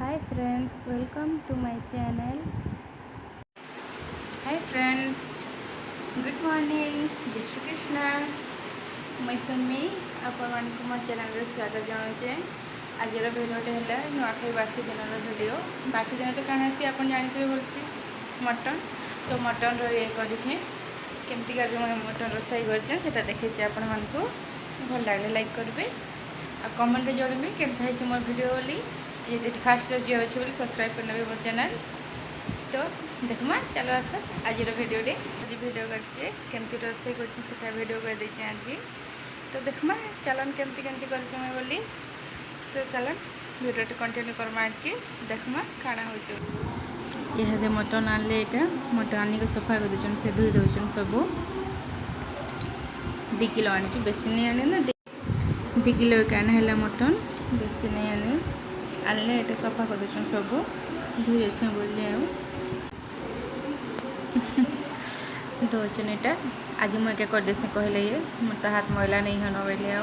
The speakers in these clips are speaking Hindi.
Hi friends, welcome to my channel. Hi friends, good morning, जय श्री कृष्णा। मैं सुमी आपण मो चैनल रे स्वागत जनाऊे। आज भिडियोटे है नुआखाई बासी दिन भिडियो। बासी दिन तो कण आसी आप जानते भलसे मटन। तो मटन ये करमती कर मटन रोसाई कर देखी आपण मानू भल लगे लाइक करेंगे आ कमेंट जोड़े केमता मोर भिडियो बोली ये फास्ट जी अच्छे बोली सब्सक्राइब करने मोर चैनल। तो देखमा चलो आस आज भिडियोटे आज भिडियो करमती रोसे कर भिडियो कर देचे आज। तो देखमा चलन केमती केमती कर बोली। तो चलन भिडियोटे कंटिन्यू करमा के देखमा काଣା हो। यह मटन आनले यहाँ मटन आनी को सफा कर दून से धोई दौन सब 2 किलो आनी बेसी नहीं आने ना 2 किलो आना है मटन बेसी नहीं आने आनले ये सफा कर दून सब धोई देते बोलिए धोचन यहाँ आज मुझे करदेसी कहले ये मोर तो हाथ मैला नहीं हन बोले आ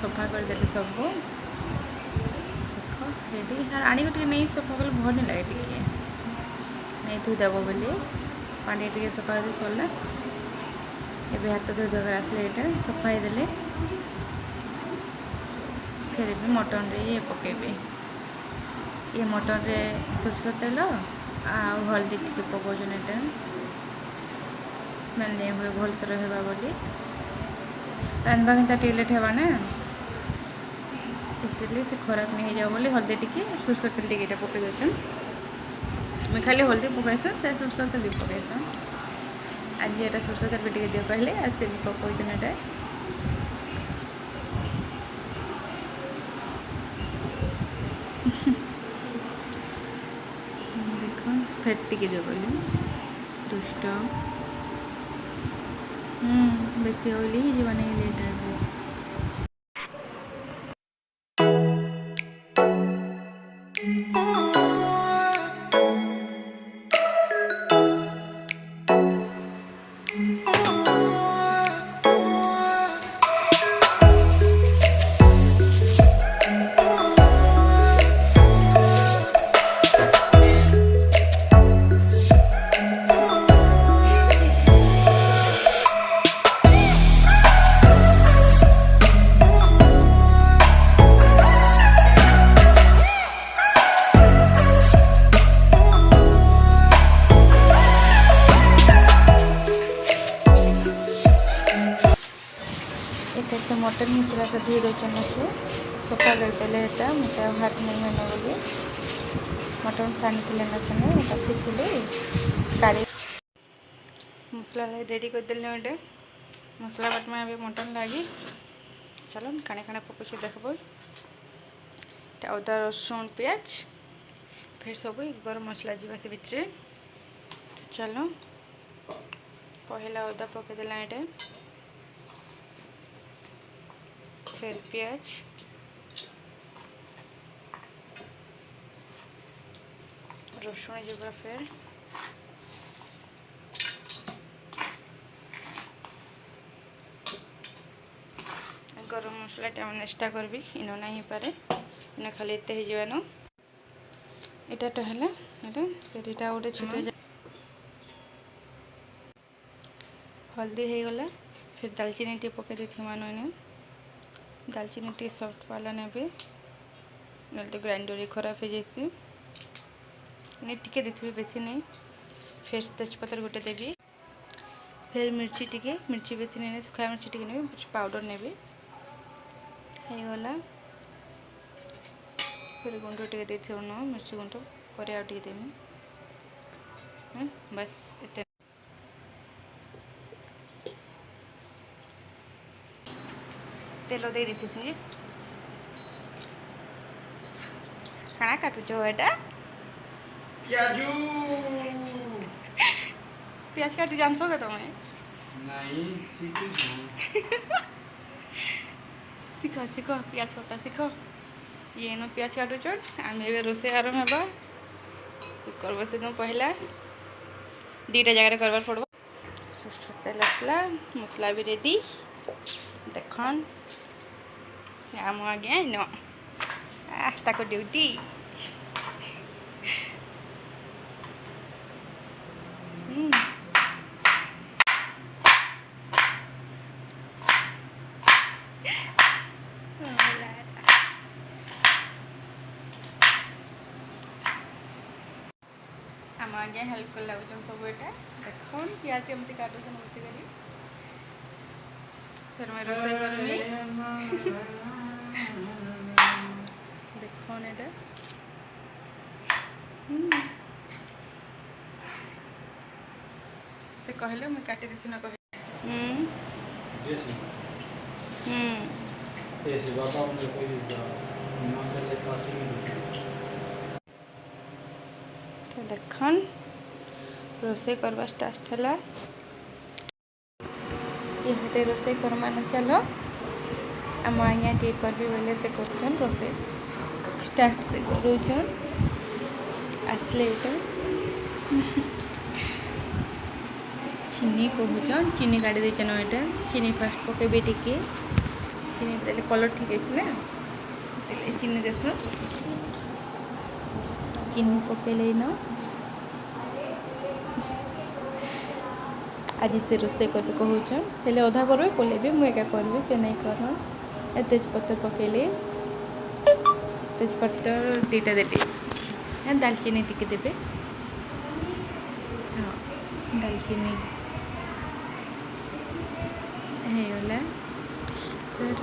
सफा करदे सब देख रेडी आनी को नहीं सफा कले भल नहीं लगे टे नहीं धोईदेव बोली पानी टे सफा कर सरला ये हाथ धोई धोकर आसले ये सफा देले फिर भी मटन रे ये पकेबे ये मटन रे सोरष तेल आ हल्दी टी पकाउन ये स्मेल नहीं हुए भल से रहा बोली रांधवा के टे लेट हेबा ना इसलिए से खराब नहीं जाओ बोली हल्दी टी सोरष तेल टी पकई दौन मैं खाली हल्दी पकईस सोरष तेल भी पकईस आज ये सोरष तेल भी टे दियो कहले आ से भी पकाउन ये देख फेट टी दे बोली दुष्ट बेसी ऑयली ही जीवन लेट है। तो मटन मसला तो धोई दौन से सफा करते मत हाथ नहीं है बोली मटन छानी ना सेने सीखिले काढ़ी मसला रेडी करदेल ये मसला बाटमा अभी मटन लगी चलो काणे काणे पकड़ देखब अदा रसुण प्याज फिर सब गरम मसला जीवा से भितर चलो पहला अदा पकईदेला ये फिर प्याज रसुण जीवा फिर गरम मसला टा नेक्स्टा करबी इन नहीं पारे इन खाली एत हो जावान यहाँ तो है फिर यहाँ गोटे छोटे हल्दी हो गला फिर दालचीनी टी पकई देती मान दालचीनी टी सॉफ्ट वाला ने ना तो ग्राइंडर खराब हो जाए टिके देखिए बेसी नहीं फिर तेजपत्र गोटे देवी फिर मिर्ची टिके मिर्ची बेसी नहीं सुखा मिर्ची टिके ने पाउडर ने गला फिर गुंड टे देती न मिर्ची गुंड पर आगे देवी बस इतने तेल दे दी थी खाना काटुच एटा प्याज काटी जानस के तुम सीख सीख प्याज कटा सीख ये नो प्याज काटुच आम ए रोसे आरम्भ है कुकर बस पहला 2टा जगह करवार पड़ो सोरष तेल आसला मसला भी रेडी देखन आम आगे न ताको ड्यूटी आम आगे हेल्प कर लगुन सब ये देखो पियाज एमती काटुन मत करी फिर मैं रोसे करमी देखो ये से कहले मुझे काटी देसी न कह तो देखन रोसे करवा स्टार्ट है ये रोसे करमा न चलो आम आज्ञा टे करबे बोले से कर रोसे स्टार्ट से करूछन आसले चीनी कहून चीनी काटी देचन ये चीनी फास्ट पकेबे टिके चीनी देले कलर ठीक है ना चीनी देख चीनी पकेले न आज से रोसे कर कहून हेले अधा करबे बोले भी मुझे करबे से नहीं कर तेजपत्र पकेले तेजपत्र दीटा देली दालचीनी टिके देबे हाँ दालचीनी ହେଇଗଲା फिर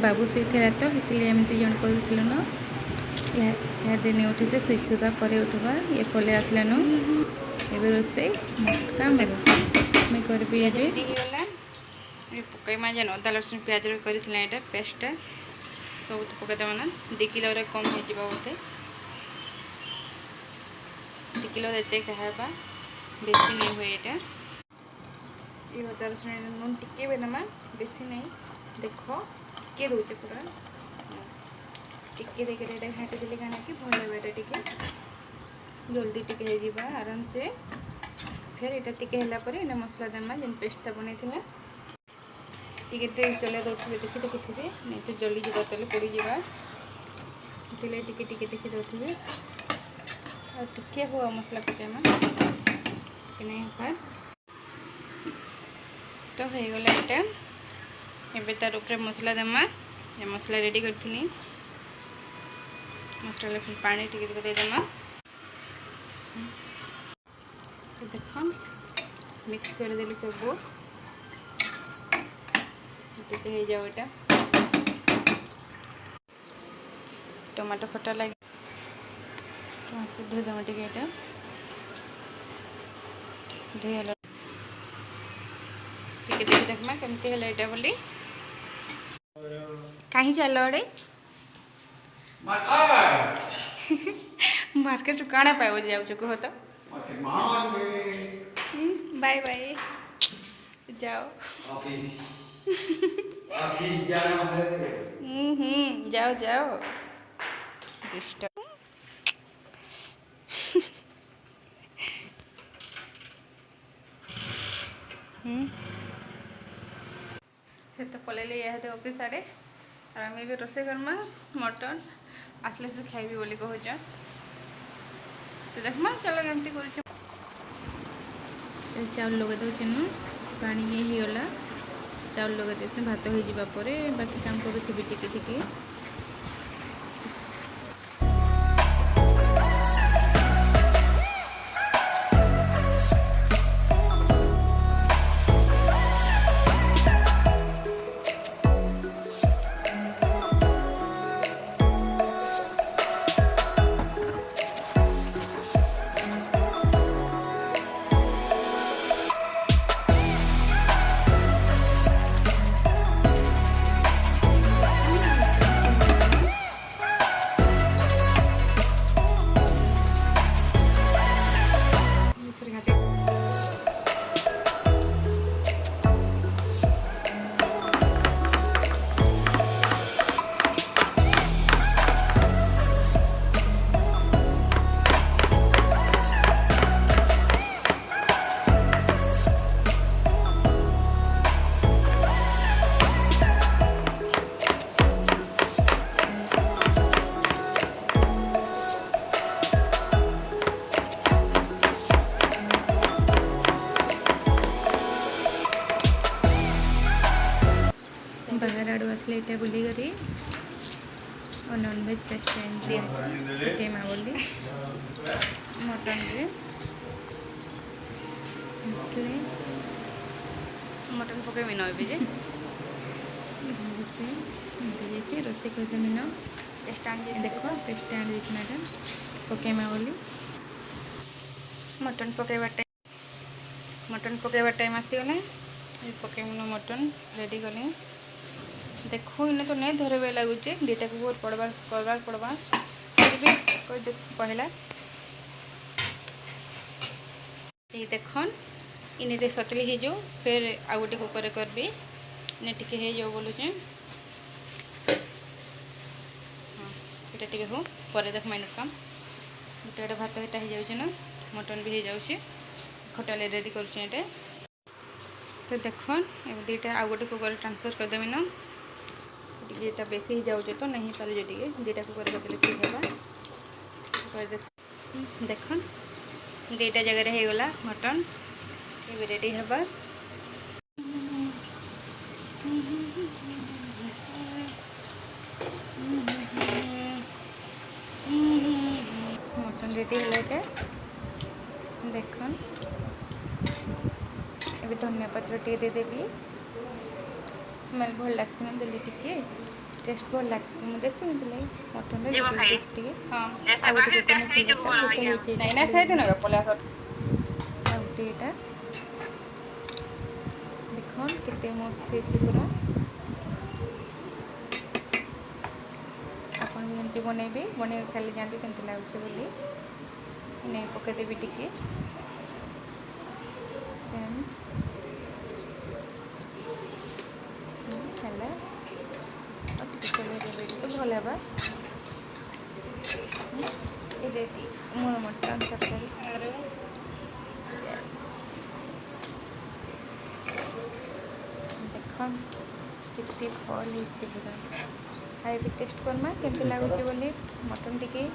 बाबू शुई तो इसलिए एमती जन कर न दिन उठी से शुई शुवा पर उठवा ये पले आसलानु ए रोसे काम मैं करी पकईमा जेन अदा लसुन प्याज कर पेस्ट सब पकईदेव ना 2 किलो कम हो बोते 2 किलो एत कहवा बेसी नहीं हुए ये अदा लसुन नून टिके बेदमा बेसी नहीं देख टिके दूचे पूरा टिके देखिए घाटी देले क्या कि भल बेटा टिके जल्दी टिके हो आराम से फिर यहाँ टिके है मसला देमा जेन पेस्टा बन टिके चले दौथे देखी देखुथे नहीं तो जल्दी जा तेल पड़ जाए टिके टिके देखी दौथे और टिके हुआ मसला पकेमा कि नहीं पार तो हो गला ये एबे तार ऊपर मसला देमा ये मसला रेडी करथिनी मसला फिर पानी टिके दे देमा तो देखो मिक्स कर देली सब टिके हो जाओ एटा टमाटो खट्टा लगे टमाटो धो देमा टिके एटा धोला टिके देखि देखमा केमती हला एटा बोली कहीं चल अड़े मार्केट काଣା पाइब जाऊँ कह तो बाय बाय जाओ जाओ जाओ से तो पलैले ये ऑफिस आड़े और आम भी रोसे करमा मटन आसले से खाइबी बोली कहूच तो देखमा चलो एमती कर चाउल लगे दौचे न पानी ये होगा चाउल लगे देसी भात हो जावापर बाकी काम करूँ टिके टिके हाथे बाहर आड़ू आसले ये बुलिकी और नॉनवेज रेस्टोरेंट पकेमा बोली मटन रे मटन पकेमी न जे रोसे कहते मीन देख स्टैंड देखना पकेमा बोली मटन पकेवा टाइम आसीगला पकेमी मटन रेडी कले देखो इन्हें तो नहीं धरबे लगुच दुटा को करबार पड़वा फिर भी कोई देख पहला ये देखन इन्हें सतली हो जाओ फिर आ गोटे कुकर करबी इन्हें टिके हो जाओ बोलुचे हाँ ये टिके हो पर देख माइनर काम गोटे गोटे भात यहाँ हो जाए ना मटन भी हो जाए खटाले रेडी करुचे तो देखन दुटा आ गोटे कुकर ट्रांसफर करदेवी ना ये बेसी ही जाऊे तो नहीं पारे टे दुटा कुकर करदे ठीक है देखन दुटा जगह हो गला मटन ये रेडी हवा मटन रेडी है देखन ये धनिया पत्र टे देदेवी स्मेल भल लगती ना दिल्ली टिके टेस्ट भल लगती मुझे मटन नहीं ना सही दिन पलिया गोटेटा देख केते मस्त पूरा आपन भी एमती बनइबे बन खाली जानबे केमती लगुचे बोली नहीं पकईदेवी टिके सेम तो भल है रेडी मोर मटन तरकारी देख केते भल हो पूरा खाइबे टेस्ट करमा केमती लगुच बोली मटन टिके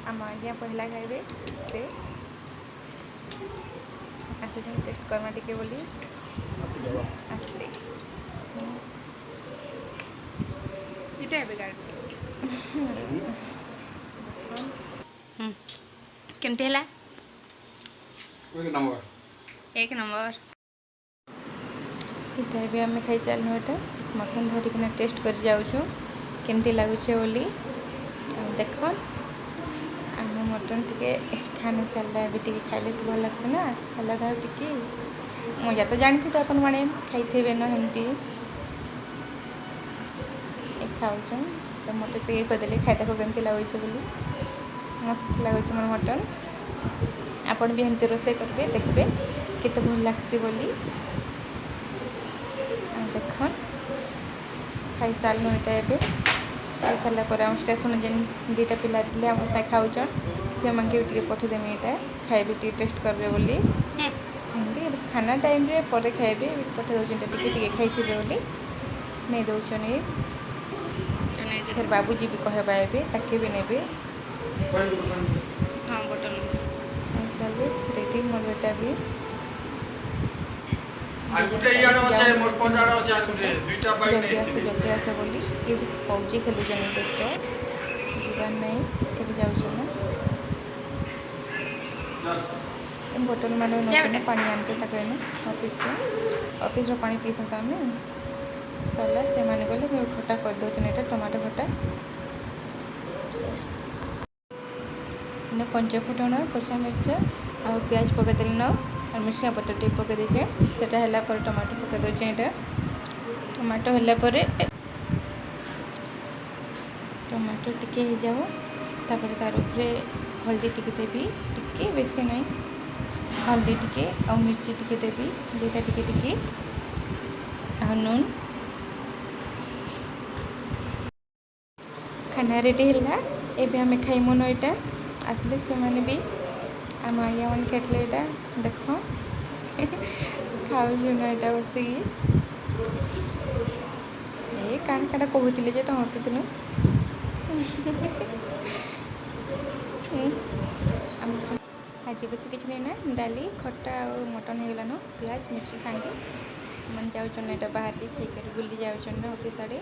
आम आज्ञा पहला खाइबे से आसे टेस्ट करमा टिके बोली आसले केमती है एक नंबर इटा भी आम खाई चलू एटा मटन धरिकिना टेस्ट कर जाऊँ केमती लगुचे बोली देख आम मटन टे खाने चलला भी टे खाइले भल लगता ना अलग टे मजा तो जानते अपन मैंने खाई न एमती खाऊँ तो मत पे कहदे खाई देखो केमती लगुच बोली मस्त लगुच मोर मटन आपन भी एमती रोसे करेंगे देखते केते भल लगसी बोली देखन खाई सारू यहाँ एवं खाई सारापर आम स्टेशन जेन दुटा पिला थे आम सा खाऊन से भी टे पठेदेमी यहाँ खाइबे टे टेस्ट करेंगे बोली एमती खाना टाइम रे पर खाइबे पठे दौरान टे खाई बोली नहीं दौन फिर बाबूजी भी कहबा ताके भी नेबे हाँ बटन चलिए रेडी मोर बेटा भी जल्दी आसे बोली ये जो पबजी खेलु देख जीवार नहीं केबे जाऊँ ना बोतल मान पानी आनते ऑफिस पानी पीसन आम सरला से मैंने गले खटा कर दौन ये टमाटो खटा पंचफुटन कचा मिर्चा आ प्याज पकईदेली न और मिर्चा पत्र टे पकई देचे से टमाटो पकई दौचे यहाँ टमाटो है टमाटो टिके हो जाओ तापर तार उपरे हल्दी टिके देवी टिके बेसी नहीं हल्दी टिके और मिर्ची टिके देवी दुईटा टिके टिके आ नून खाना रेडी है एबे आम खाइमुन यहाँ आसले से मैंने भी आम आइया मन खेतले यहाँ देख खाऊन यहाँ बसिकी ए काण काटा कहते जे हसुलु आज बस किसी नहीं ना डाली खट्टा और मटन हो गलान प्याज मिर्ची सांगे मन जाऊन बाहर के खाइकर बुली जाऊन ऑफिस आड़े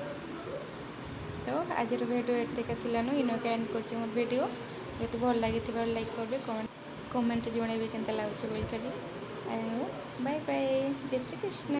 तो आज भिडियो एत थिलानु इनके एंड कर मोर भिडियो जो भल लगी लाइक करेंगे कमेंट जनइबे के लगे बोल बाय बाय जय श्री कृष्ण।